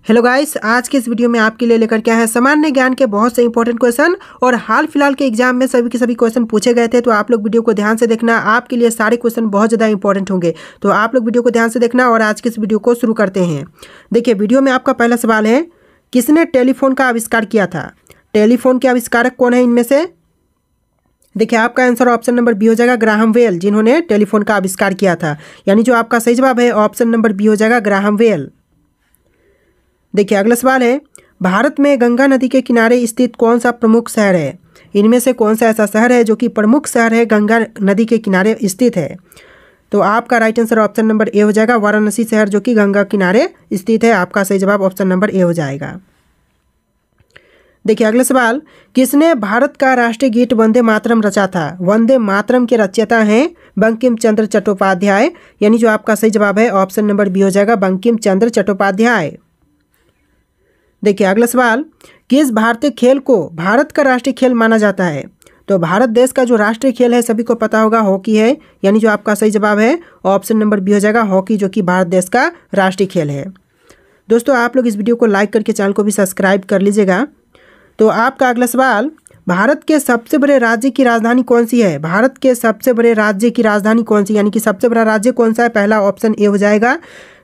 Hello guys, आज के इस वीडियो में आपके लिए लेकर के आए हैं सामान्य ज्ञान के बहुत से इंपॉर्टेंट क्वेश्चन। और हाल फिलहाल के एग्जाम में सभी के सभी क्वेश्चन पूछे गए थे, तो आप लोग वीडियो को ध्यान से देखना। आपके लिए सारे क्वेश्चन बहुत ज़्यादा इंपॉर्टेंट होंगे, तो आप लोग वीडियो को ध्यान से देखना। और आज के इस वीडियो को शुरू करते हैं। देखिए, वीडियो में आपका पहला सवाल है, किसने टेलीफोन का आविष्कार किया था? टेलीफोन के आविष्कारक कौन है इनमें से? देखिए, आपका आंसर ऑप्शन नंबर बी हो जाएगा, ग्राहम बेल, जिन्होंने टेलीफोन का आविष्कार किया था। यानी जो आपका सही जवाब है ऑप्शन नंबर बी हो जाएगा, ग्राहम बेल। देखिए, अगला सवाल है, भारत में गंगा नदी के किनारे स्थित कौन सा प्रमुख शहर है? इनमें से कौन सा ऐसा शहर है जो कि प्रमुख शहर है, गंगा नदी के किनारे स्थित है? तो आपका right answer option number A हो जाएगा, वाराणसी शहर, जो कि गंगा किनारे स्थित है। आपका सही जवाब ऑप्शन नंबर ए हो जाएगा। देखिए, अगला सवाल, किसने भारत का राष्ट्रीय गीत वंदे मातरम रचा था? वंदे मातरम के रचयिता हैं बंकिम चंद्र चट्टोपाध्याय। यानी जो आपका सही जवाब है ऑप्शन नंबर बी हो जाएगा, बंकिम चंद्र चट्टोपाध्याय। देखिए, अगला सवाल, किस भारतीय खेल को भारत का राष्ट्रीय खेल माना जाता है? तो भारत देश का जो राष्ट्रीय खेल है सभी को पता होगा, हॉकी है। यानी जो आपका सही जवाब है ऑप्शन नंबर बी हो जाएगा, हॉकी, जो कि भारत देश का राष्ट्रीय खेल है। दोस्तों, आप लोग इस वीडियो को लाइक करके चैनल को भी सब्सक्राइब कर लीजिएगा। तो आपका अगला सवाल, भारत के सबसे बड़े राज्य की राजधानी कौन सी है? भारत के सबसे बड़े राज्य की राजधानी कौन सी, यानी कि सबसे बड़ा राज्य कौन सा है? पहला ऑप्शन ए हो जाएगा।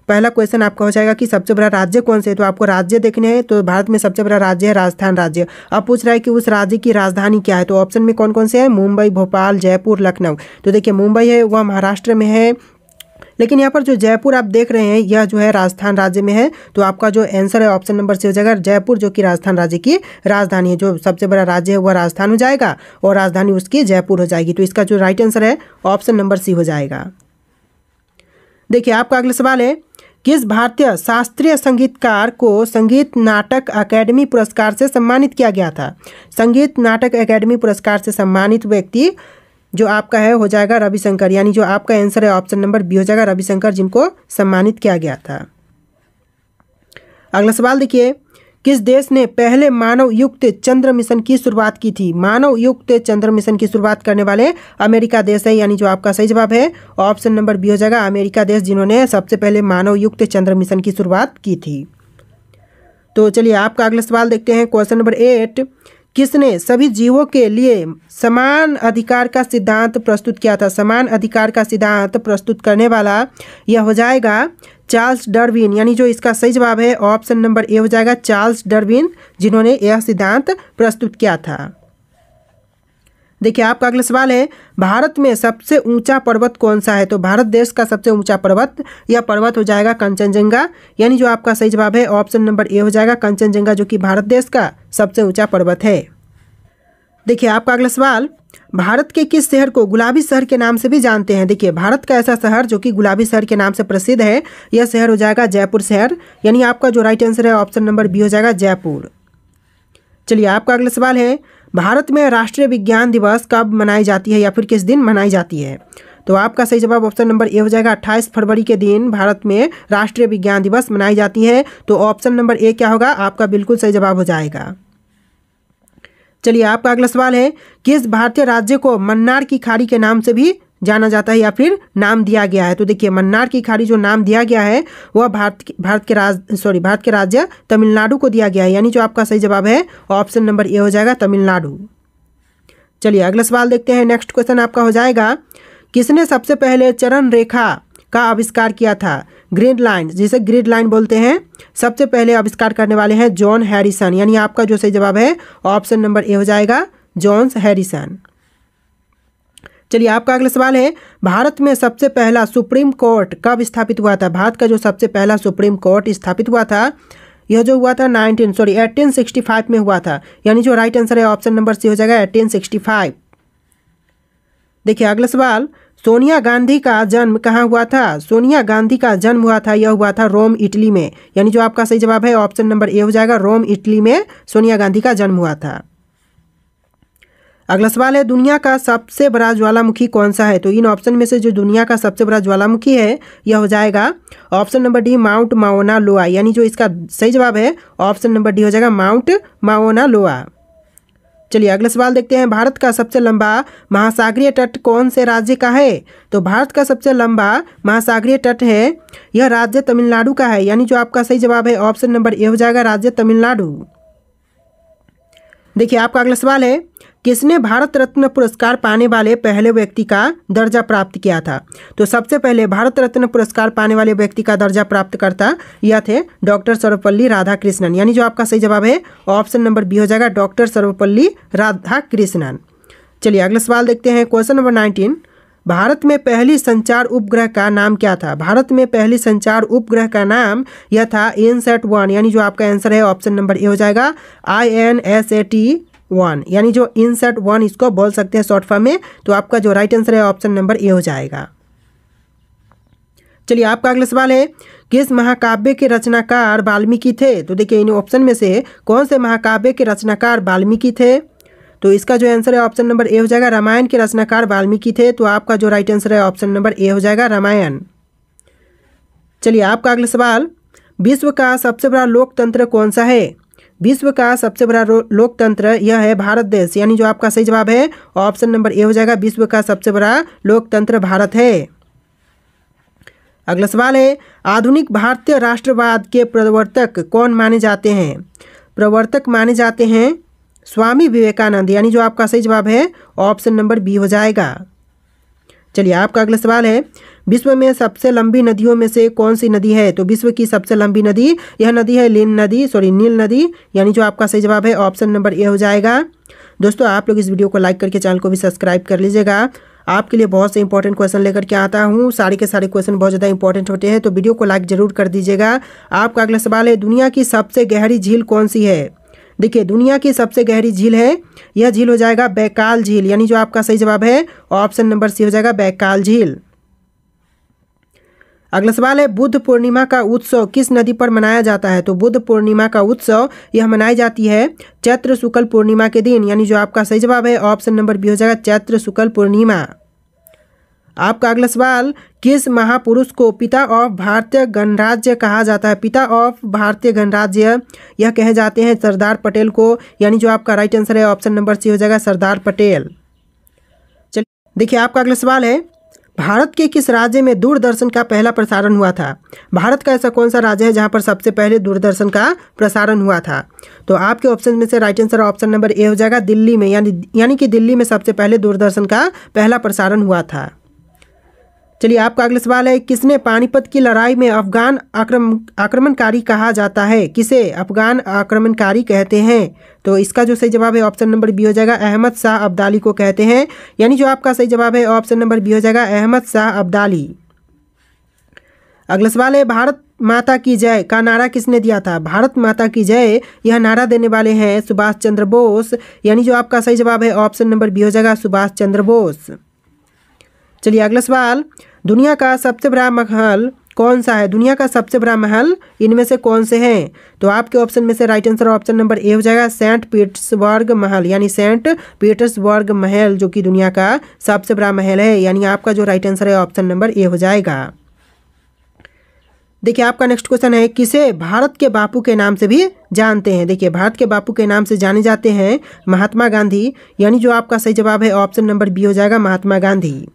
पहला क्वेश्चन आपका हो जाएगा कि सबसे बड़ा राज्य कौन से है, तो आपको राज्य देखने हैं। तो भारत में सबसे बड़ा राज्य है राजस्थान राज्य। अब पूछ रहा है कि उस राज्य की राजधानी क्या है, तो ऑप्शन में कौन कौन से हैं? मुंबई, भोपाल, जयपुर, लखनऊ। तो देखिए, मुंबई है वह महाराष्ट्र में है, लेकिन यहाँ पर जो जयपुर आप देख रहे हैं यह जो है राजस्थान राज्य में है। तो आपका जो आंसर है ऑप्शन नंबर सी हो जाएगा, जयपुर, जो कि राजस्थान राज्य की राजधानी है। जो सबसे बड़ा राज्य है वह राजस्थान हो जाएगा और राजधानी उसकी जयपुर हो जाएगी। तो इसका जो राइट आंसर है ऑप्शन नंबर सी हो जाएगा। देखिए, आपका अगला सवाल है, किस भारतीय शास्त्रीय संगीतकार को संगीत नाटक अकेडमी पुरस्कार से सम्मानित किया गया था? संगीत नाटक अकेडमी पुरस्कार से सम्मानित व्यक्ति जो आपका है हो जाएगा रविशंकर। यानी जो आपका आंसर है ऑप्शन नंबर बी हो जाएगा, रविशंकर, जिनको सम्मानित किया गया था। अगला सवाल देखिए, किस देश ने पहले मानव युक्त चंद्र मिशन की शुरुआत की थी? मानव युक्त चंद्र मिशन की शुरुआत करने वाले अमेरिका देश है। यानी जो आपका सही जवाब है ऑप्शन नंबर बी हो जाएगा, अमेरिका देश, जिन्होंने सबसे पहले मानव युक्त चंद्र मिशन की शुरुआत की थी। तो चलिए, आपका अगला सवाल देखते हैं, क्वेश्चन नंबर 8, किसने सभी जीवों के लिए समान अधिकार का सिद्धांत प्रस्तुत किया था? समान अधिकार का सिद्धांत प्रस्तुत करने वाला यह हो जाएगा चार्ल्स डार्विन। यानी जो इसका सही जवाब है ऑप्शन नंबर ए हो जाएगा, चार्ल्स डार्विन, जिन्होंने यह सिद्धांत प्रस्तुत किया था। देखिए, आपका अगला सवाल है, भारत में सबसे ऊंचा पर्वत कौन सा है? तो भारत देश का सबसे ऊंचा पर्वत, यह पर्वत हो जाएगा कंचनजंगा। यानी जो आपका सही जवाब है ऑप्शन नंबर ए हो जाएगा, कंचनजंगा, जो कि भारत देश का सबसे ऊंचा पर्वत है। देखिए, आपका अगला सवाल, भारत के किस शहर को गुलाबी शहर के नाम से भी जानते हैं? देखिए, भारत का ऐसा शहर जो कि गुलाबी शहर के नाम से प्रसिद्ध है, यह शहर हो जाएगा जयपुर शहर। यानी आपका जो राइट आंसर है ऑप्शन नंबर बी हो जाएगा, जयपुर। चलिए, आपका अगला सवाल है, भारत में राष्ट्रीय विज्ञान दिवस कब मनाई जाती है या फिर किस दिन मनाई जाती है? तो आपका सही जवाब ऑप्शन नंबर ए हो जाएगा, 28 फरवरी के दिन भारत में राष्ट्रीय विज्ञान दिवस मनाई जाती है। तो ऑप्शन नंबर ए क्या होगा? आपका बिल्कुल सही जवाब हो जाएगा। चलिए, आपका अगला सवाल है, किस भारतीय राज्य को मन्नार की खाड़ी के नाम से भी जाना जाता है या फिर नाम दिया गया है? तो देखिए, मन्नार की खाड़ी जो नाम दिया गया है वह भारत के राज्य तमिलनाडु को दिया गया है। यानी जो आपका सही जवाब है ऑप्शन नंबर ए हो जाएगा, तमिलनाडु। चलिए, अगला सवाल देखते हैं। नेक्स्ट क्वेश्चन आपका हो जाएगा, किसने सबसे पहले चरण रेखा का आविष्कार किया था? ग्रिड लाइन, जिसे ग्रिड लाइन बोलते हैं, सबसे पहले आविष्कार करने वाले हैं जॉन हैरिसन। यानी आपका जो सही जवाब है ऑप्शन नंबर ए हो जाएगा, जॉन हैरिसन। चलिए, आपका अगला सवाल है, भारत में सबसे पहला सुप्रीम कोर्ट कब स्थापित हुआ था? भारत का जो सबसे पहला सुप्रीम कोर्ट स्थापित हुआ था, यह जो हुआ था 1865 में हुआ था। यानी जो राइट आंसर है ऑप्शन नंबर सी हो जाएगा, 1865। देखिए, अगला सवाल, सोनिया गांधी का जन्म कहाँ हुआ था? सोनिया गांधी का जन्म हुआ था, यह हुआ था रोम, इटली में। यानी जो आपका सही जवाब है ऑप्शन नंबर ए हो जाएगा, रोम, इटली में सोनिया गांधी का जन्म हुआ था। अगला सवाल है, दुनिया का सबसे बड़ा ज्वालामुखी कौन सा है? तो इन ऑप्शन में से जो दुनिया का सबसे बड़ा ज्वालामुखी है यह हो जाएगा option number D, mount Mauna लोआ। यानी जो इसका सही जवाब है ऑप्शन नंबर डी हो जाएगा, माउंट माउना लोआ। चलिए अगला सवाल देखते हैं। भारत का सबसे लंबा महासागरीय तट कौन से राज्य का है? तो भारत का सबसे लंबा महासागरीय तट है, यह राज्य तमिलनाडु का है, यानी जो आपका सही जवाब है ऑप्शन नंबर ए हो जाएगा, राज्य तमिलनाडु। देखिए आपका अगला सवाल है, किसने भारत रत्न पुरस्कार पाने वाले पहले व्यक्ति का दर्जा प्राप्त किया था? तो सबसे पहले भारत रत्न पुरस्कार पाने वाले व्यक्ति का दर्जा प्राप्त करता यह थे डॉक्टर सर्वपल्ली राधाकृष्णन, यानी जो आपका सही जवाब है ऑप्शन नंबर बी हो जाएगा, डॉक्टर सर्वपल्ली राधाकृष्णन। चलिए अगला सवाल देखते हैं। क्वेश्चन नंबर 19, भारत में पहली संचार उपग्रह का नाम क्या था? भारत में पहली संचार उपग्रह का नाम यह था INSAT-1, यानी जो आपका आंसर है ऑप्शन नंबर ए हो जाएगा, INSAT-1, यानी जो INSAT-1 इसको बोल सकते हैं शॉर्ट फॉर्म में। तो आपका जो राइट आंसर है ऑप्शन नंबर ए हो जाएगा। चलिए आपका अगला सवाल है, किस महाकाव्य के रचनाकार वाल्मीकि थे? तो देखिए इन ऑप्शन में से कौन से महाकाव्य के रचनाकार वाल्मीकि थे? तो इसका जो आंसर है ऑप्शन नंबर ए हो जाएगा, रामायण के रचनाकार वाल्मीकि थे। तो आपका जो राइट आंसर है ऑप्शन नंबर ए हो जाएगा, रामायण। चलिए आपका अगला सवाल, विश्व का सबसे बड़ा लोकतंत्र कौन सा है? विश्व का सबसे बड़ा लोकतंत्र यह है भारत देश, यानी जो आपका सही जवाब है ऑप्शन नंबर ए हो जाएगा, विश्व का सबसे बड़ा लोकतंत्र भारत है। अगला सवाल है, आधुनिक भारतीय राष्ट्रवाद के प्रवर्तक कौन माने जाते हैं? प्रवर्तक माने जाते हैं स्वामी विवेकानंद, यानी जो आपका सही जवाब है ऑप्शन नंबर बी हो जाएगा। चलिए आपका अगला सवाल है, विश्व में सबसे लंबी नदियों में से कौन सी नदी है? तो विश्व की सबसे लंबी नदी यह नदी है नील नदी, यानी जो आपका सही जवाब है ऑप्शन नंबर ए हो जाएगा। दोस्तों आप लोग इस वीडियो को लाइक करके चैनल को भी सब्सक्राइब कर लीजिएगा। आपके लिए बहुत से इंपॉर्टेंट क्वेश्चन लेकर के आता हूँ, सारे के सारे क्वेश्चन बहुत ज़्यादा इंपॉर्टेंट होते हैं, तो वीडियो को लाइक जरूर कर दीजिएगा। आपका अगला सवाल है, दुनिया की सबसे गहरी झील कौन सी है? देखिए दुनिया की सबसे गहरी झील है, यह झील हो जाएगा बैकाल झील, यानी जो आपका सही जवाब है ऑप्शन नंबर सी हो जाएगा, बैकाल झील। अगला सवाल है, बुद्ध पूर्णिमा का उत्सव किस नदी पर मनाया जाता है? तो बुद्ध पूर्णिमा का उत्सव यह मनाई जाती है चैत्र शुक्ल पूर्णिमा के दिन, यानी जो आपका सही जवाब है ऑप्शन नंबर बी हो जाएगा, चैत्र शुक्ल पूर्णिमा। आपका अगला सवाल, किस महापुरुष को पिता ऑफ भारतीय गणराज्य कहा जाता है? पिता ऑफ भारतीय गणराज्य यह कहे जाते हैं सरदार पटेल को, यानी जो आपका राइट आंसर है ऑप्शन नंबर सी हो जाएगा, सरदार पटेल। चलिए देखिए आपका अगला सवाल है, भारत के किस राज्य में दूरदर्शन का पहला प्रसारण हुआ था? भारत का ऐसा कौन सा राज्य है जहां पर सबसे पहले दूरदर्शन का प्रसारण हुआ था? तो आपके ऑप्शन में से right answer option number A हो जाएगा, दिल्ली में, यानी कि दिल्ली में सबसे पहले दूरदर्शन का पहला प्रसारण हुआ था। चलिए आपका अगला सवाल है, किसने पानीपत की लड़ाई में अफगान आक्रमणकारी कहा जाता है? किसे अफगान आक्रमणकारी कहते हैं? तो इसका जो सही जवाब है ऑप्शन नंबर बी हो जाएगा, अहमद शाह अब्दाली को कहते हैं, यानी जो आपका सही जवाब है ऑप्शन नंबर बी हो जाएगा, अहमद शाह अब्दाली। अगला सवाल है, भारत माता की जय का नारा किसने दिया था? भारत माता की जय यह नारा देने वाले हैं सुभाष चंद्र बोस, यानी जो आपका सही जवाब है ऑप्शन नंबर बी हो जाएगा, सुभाष चंद्र बोस। चलिए अगला सवाल, दुनिया का सबसे बड़ा महल कौन सा है? दुनिया का सबसे बड़ा महल इनमें से कौन से हैं? तो आपके ऑप्शन में से right answer option number A हो जाएगा, सेंट पीटर्सबर्ग महल, यानी सेंट पीटर्सबर्ग महल जो कि दुनिया का सबसे बड़ा महल है, यानी आपका जो राइट आंसर है ऑप्शन नंबर ए हो जाएगा। देखिए आपका नेक्स्ट क्वेश्चन है, किसे भारत के बापू के नाम से भी जानते हैं? देखिए भारत के बापू के नाम से जाने जाते हैं महात्मा गांधी, यानी जो आपका सही जवाब है ऑप्शन नंबर बी हो जाएगा, महात्मा गांधी।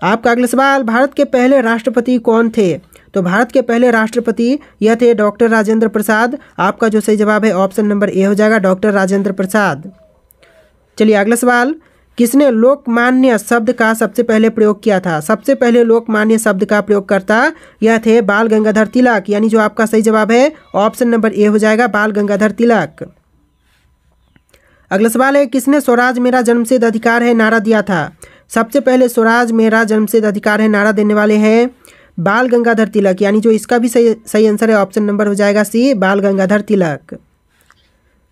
आपका अगला सवाल, भारत के पहले राष्ट्रपति कौन थे? तो भारत के पहले राष्ट्रपति यह थे डॉक्टर राजेंद्र प्रसाद, आपका जो सही जवाब है ऑप्शन नंबर ए हो जाएगा, डॉक्टर राजेंद्र प्रसाद। चलिए अगला सवाल, किसने लोकमान्य शब्द का सबसे पहले प्रयोग किया था? सबसे पहले लोकमान्य शब्द का प्रयोगकर्ता यह थे बाल गंगाधर तिलक, यानी जो आपका सही जवाब है ऑप्शन नंबर ए हो जाएगा, बाल गंगाधर तिलक। अगला सवाल है, किसने स्वराज मेरा जन्मसिद्ध अधिकार है नारा दिया था? सबसे पहले स्वराज मेरा जन्मसिद्ध अधिकार है नारा देने वाले हैं बाल गंगाधर तिलक, यानी जो इसका भी सही आंसर है ऑप्शन नंबर हो जाएगा सी, बाल गंगाधर तिलक।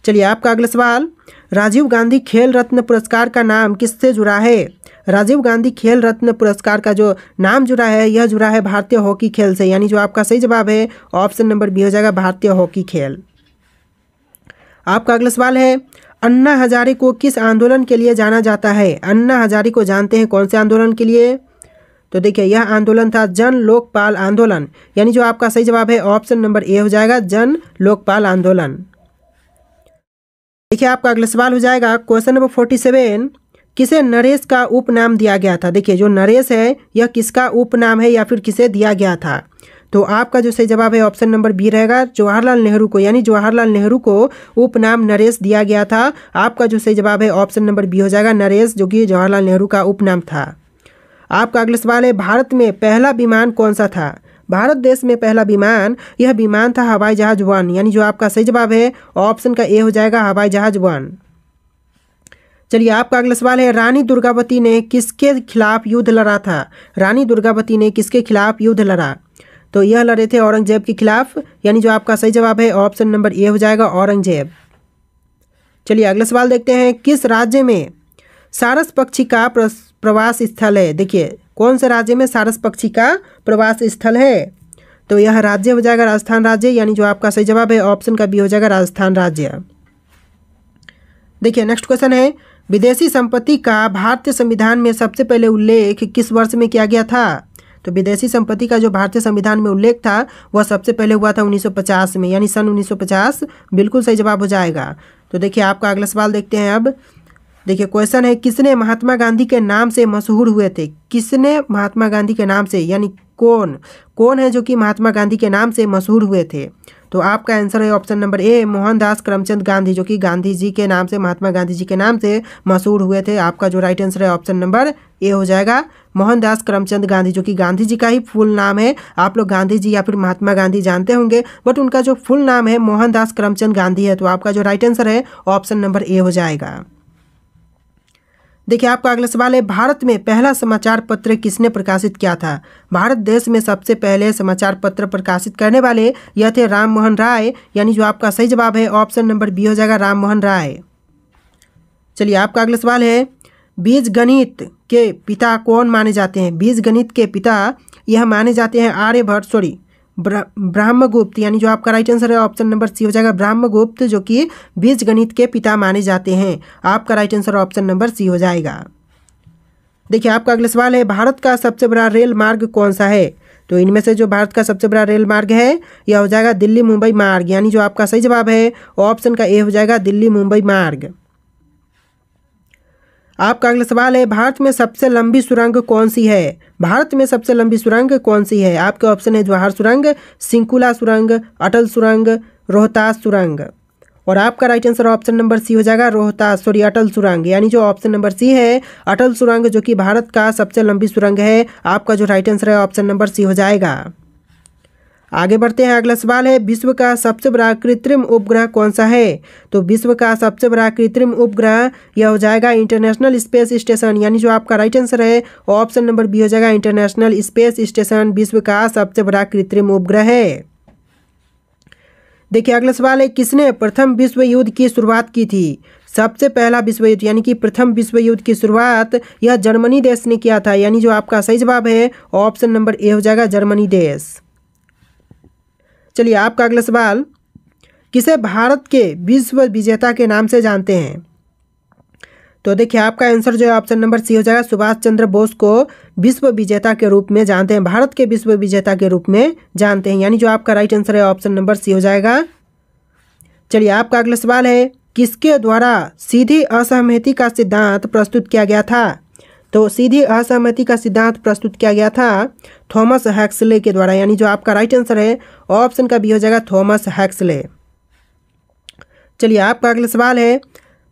चलिए आपका अगला सवाल, राजीव गांधी खेल रत्न पुरस्कार का नाम किससे जुड़ा है? राजीव गांधी खेल रत्न पुरस्कार का जो नाम जुड़ा है यह जुड़ा है भारतीय हॉकी खेल से, यानी जो आपका सही जवाब है ऑप्शन नंबर बी हो जाएगा, भारतीय हॉकी खेल। आपका अगला सवाल है, अन्ना हजारे को किस आंदोलन के लिए जाना जाता है? अन्ना हजारे को जानते हैं कौन से आंदोलन के लिए? तो देखिए यह आंदोलन था जन लोकपाल आंदोलन, यानी जो आपका सही जवाब है ऑप्शन नंबर ए हो जाएगा, जन लोकपाल आंदोलन। देखिए आपका अगला सवाल हो जाएगा क्वेश्चन नंबर 47, किसे नरेश का उपनाम दिया गया था। देखिए जो नरेश है यह किसका उपनाम है या फिर किसे दिया गया था। तो आपका जो सही जवाब है ऑप्शन नंबर बी रहेगा, जवाहरलाल नेहरू को, यानी जवाहरलाल नेहरू को उपनाम नरेश दिया गया था। आपका जो सही जवाब है ऑप्शन नंबर बी हो जाएगा, नरेश, जो कि जवाहरलाल नेहरू का उपनाम था। आपका अगला सवाल है भारत में पहला विमान कौन सा था। भारत देश में पहला विमान, यह विमान था हवाई जहाज 1, यानी जो आपका सही जवाब है ऑप्शन का ए हो जाएगा, हवाई जहाज 1। चलिए आपका अगला सवाल है रानी दुर्गावती ने किसके खिलाफ युद्ध लड़ा था। रानी दुर्गावती ने किसके खिलाफ युद्ध लड़ा। तो यह लड़े थे औरंगजेब के खिलाफ, यानी जो आपका सही जवाब है ऑप्शन नंबर ए हो जाएगा, औरंगजेब। चलिए अगला सवाल देखते हैं, किस राज्य में सारस पक्षी का प्रवास स्थल है। देखिए कौन से राज्य में सारस पक्षी का प्रवास स्थल है। तो यह राज्य हो जाएगा राजस्थान राज्य, यानी जो आपका सही जवाब है ऑप्शन का बी हो जाएगा, राजस्थान राज्य। देखिए नेक्स्ट क्वेश्चन है, विदेशी संपत्ति का भारतीय संविधान में सबसे पहले उल्लेख किस वर्ष में किया गया था। तो विदेशी संपत्ति का जो भारतीय संविधान में उल्लेख था वह सबसे पहले हुआ था 1950 में, यानी सन 1950 बिल्कुल सही जवाब हो जाएगा। तो देखिए आपका अगला सवाल देखते हैं अब। देखिए क्वेश्चन है, किसने महात्मा गांधी के नाम से मशहूर हुए थे। किसने महात्मा गांधी के नाम से, यानी कौन है जो कि महात्मा गांधी के नाम से मशहूर हुए थे। तो आपका आंसर है option number A, Mohandas Karamchand Gandhi, जो कि गांधी जी के नाम से, महात्मा गांधी जी के नाम से मशहूर हुए थे। आपका जो राइट आंसर है ऑप्शन नंबर ए हो जाएगा, मोहनदास करमचंद गांधी, जो कि गांधी जी का ही फुल नाम है। आप लोग गांधी जी या फिर महात्मा गांधी जानते होंगे, बट उनका जो फुल नाम है मोहनदास करमचंद गांधी है। तो आपका जो राइट आंसर है ऑप्शन नंबर ए हो जाएगा। देखिए आपका अगला सवाल है, भारत में पहला समाचार पत्र किसने प्रकाशित किया था। भारत देश में सबसे पहले समाचार पत्र प्रकाशित करने वाले यह थे राम मोहन राय, यानी जो आपका सही जवाब है ऑप्शन नंबर बी हो जाएगा, राम मोहन राय। चलिए आपका अगला सवाल है, बीज गणित के पिता कौन माने जाते हैं। बीज गणित के पिता यह माने जाते हैं आर्यभट्ट, ब्रह्मगुप्त, यानी जो आपका राइट आंसर है ऑप्शन नंबर सी हो जाएगा, ब्रह्मगुप्त, जो कि बीज गणित के पिता माने जाते हैं। आपका right answer option number C हो जाएगा। देखिए आपका अगला सवाल है, भारत का सबसे बड़ा रेल मार्ग कौन सा है। तो इनमें से जो भारत का सबसे बड़ा रेल मार्ग है यह हो जाएगा दिल्ली मुंबई मार्ग, यानी जो आपका सही जवाब है ऑप्शन का ए हो जाएगा, दिल्ली मुंबई मार्ग। आपका अगला सवाल है, भारत में सबसे लंबी सुरंग कौन सी है। भारत में सबसे लंबी सुरंग कौन सी है। आपके ऑप्शन है जवाहर सुरंग, सिंकुला सुरंग, अटल सुरंग, रोहतास सुरंग। और आपका right answer option number C हो जाएगा, अटल सुरंग, यानी जो ऑप्शन नंबर सी है अटल सुरंग, जो कि भारत का सबसे लंबी सुरंग है। आपका जो राइट आंसर है ऑप्शन नंबर सी हो जाएगा। आगे बढ़ते हैं, अगला सवाल है, विश्व का सबसे बड़ा कृत्रिम उपग्रह कौन सा है। तो विश्व का सबसे बड़ा कृत्रिम उपग्रह यह हो जाएगा इंटरनेशनल स्पेस स्टेशन, यानी जो आपका राइट आंसर है ऑप्शन नंबर बी हो जाएगा, इंटरनेशनल स्पेस स्टेशन विश्व का सबसे बड़ा कृत्रिम उपग्रह है। देखिए अगला सवाल है, किसने प्रथम विश्व युद्ध की शुरुआत की थी। सबसे पहला विश्व युद्ध, यानी कि प्रथम विश्व युद्ध की शुरुआत यह जर्मनी देश ने किया था, यानी जो आपका सही जवाब है ऑप्शन नंबर ए हो जाएगा, जर्मनी देश। चलिए आपका अगला सवाल, किसे भारत के विश्व विजेता के नाम से जानते हैं। तो देखिए आपका आंसर जो है ऑप्शन नंबर सी हो जाएगा, सुभाष चंद्र बोस को विश्व विजेता के रूप में जानते हैं, भारत के विश्व विजेता के रूप में जानते हैं, यानी जो आपका राइट आंसर है ऑप्शन नंबर सी हो जाएगा। चलिए आपका अगला सवाल है, किसके द्वारा सीधी असहमति का सिद्धांत प्रस्तुत किया गया था। तो सीधी असहमति का सिद्धांत प्रस्तुत किया गया था थॉमस हैक्सले के द्वारा, यानी जो आपका राइट आंसर है ऑप्शन का बी हो जाएगा, थॉमस हैक्सले। चलिए आपका अगला सवाल है,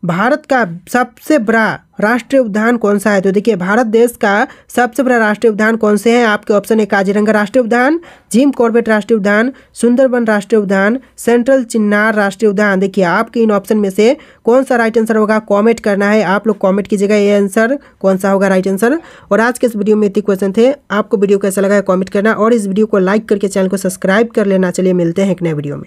भारत का सबसे बड़ा राष्ट्रीय उद्यान कौन सा है। तो देखिए भारत देश का सबसे बड़ा राष्ट्रीय उद्यान कौन से हैं। आपके ऑप्शन है काजीरंगा राष्ट्रीय उद्यान, जिम कॉर्बेट राष्ट्रीय उद्यान, सुंदरबन राष्ट्रीय उद्यान, सेंट्रल चिन्नार राष्ट्रीय उद्यान। देखिए आपके इन ऑप्शन में से कौन सा राइट आंसर होगा, कमेंट करना है। आप लोग कमेंट कीजिएगा ये आंसर कौन सा होगा राइट आंसर। और आज के इस वीडियो में इतने क्वेश्चन थे। आपको वीडियो कैसा लगा है कमेंट करना, और इस वीडियो को लाइक करके चैनल को सब्सक्राइब कर लेना। चलिए मिलते हैं एक नए वीडियो में।